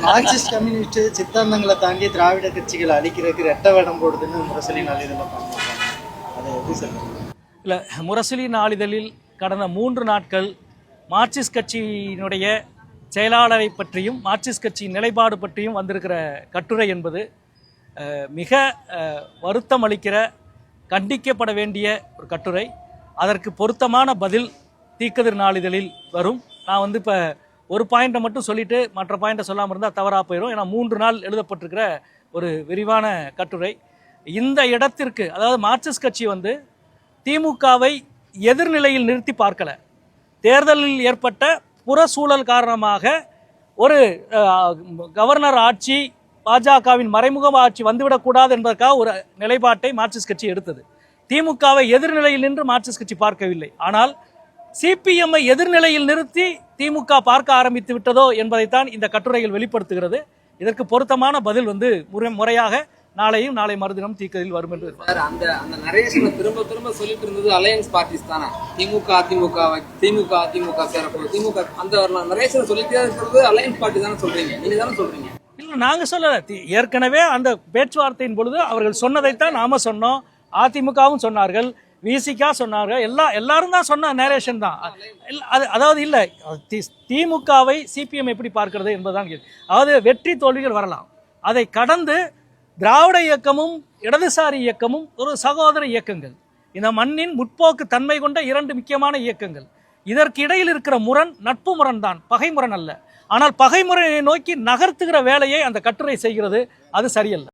Marxist communist சித்தாந்தங்களை தாண்டி திராவிட கட்சிகளை அழிக்கிறதுக்கு ரெட்ட வேடம் போடுதுன்னு முரசொலி நாளிதழில் பண்ணிருக்காங்க. அதை எப்படி சொல்லுங்க? இல்லை, முரசொலி நாளிதழில் கடந்த 3 நாட்கள் மார்க்சிஸ்ட் கட்சியினுடைய செயலாளரை பற்றியும் மார்க்சிஸ்ட் கட்சியின் நிலைப்பாடு பற்றியும் வந்திருக்கிற கட்டுரை என்பது மிக வருத்தம் அளிக்கிற, கண்டிக்கப்பட வேண்டிய ஒரு கட்டுரை. அதற்கு பொருத்தமான பதில் தீக்கதிர் நாளிதழில் வரும். நான் இப்போ ஒரு பாயிண்ட்டை மட்டும் சொல்லிவிட்டு மற்ற பாயிண்ட்டை சொல்லாமல் இருந்தால் தவறாக போயிடும். ஏன்னா 3 நாள் எழுதப்பட்டிருக்கிற ஒரு விரிவான கட்டுரை. இந்த இடத்திற்கு, அதாவது மார்க்சிஸ்ட் கட்சி திமுகவை எதிர்நிலையில் நிறுத்தி பார்க்கல. தேர்தலில் ஏற்பட்ட புற சூழல் காரணமாக ஒரு கவர்னர் ஆட்சி, பாஜகவின் மறைமுக ஆட்சி வந்துவிடக்கூடாது என்பதற்காக ஒரு நிலைப்பாட்டை மார்க்சிஸ்ட் கட்சி எடுத்தது. திமுகவை எதிர்நிலையில் நின்று மார்க்சிஸ்ட் கட்சி பார்க்கவில்லை. ஆனால் சிபிஎம்ஐ எதிர்நிலையில் நிறுத்தி திமுக பார்க்க ஆரம்பித்து விட்டதோ என்பதைத்தான் இந்த கட்டுரைகள் வெளிப்படுத்துகிறது. இதற்கு பொருத்தமான பதில் முறையாக நாளையும் நாளை மறுதினம் தீக்கதில் வரும் என்று அந்த நரேஷனை திரும்ப சொல்லிட்டு இருந்தது அலையன்ஸ் பார்ட்டிஸ் தானே. திமுக சேரப்போகுது, திமுக அந்த நரேஷனை சொல்லிட்டே இருக்கிறது அலையன்ஸ் பார்ட்டி தானே சொல்றீங்க, நீங்க தானே சொல்றீங்க? இல்லை, நாங்கள் சொல்லலை. ஏற்கனவே அந்த பேச்சுவார்த்தையின் பொழுது அவர்கள் சொன்னதைத்தான் நாம சொன்னோம். அதிமுகவும் சொன்னார்கள், விசிகா சொன்னார்கள், எல்லாரும் தான் சொன்ன நேரேஷன் தான். அதாவது இல்லை, திமுகவை சிபிஎம் எப்படி பார்க்கிறது என்பதுதான். அதாவது வெற்றி தோல்விகள் வரலாம், அதை கடந்து திராவிட இயக்கமும் இடதுசாரி இயக்கமும் ஒரு சகோதர இயக்கங்கள், இந்த மண்ணின் முற்போக்கு தன்மை கொண்ட 2 முக்கியமான இயக்கங்கள். இதற்கு இடையில் இருக்கிற முரண் நட்பு முரண் தான், பகை முரண் அல்ல. ஆனால் பகை முறையை நோக்கி நகர்த்துகிற வேலையை அந்த கட்டுரை செய்கிறது. அது சரியல்ல.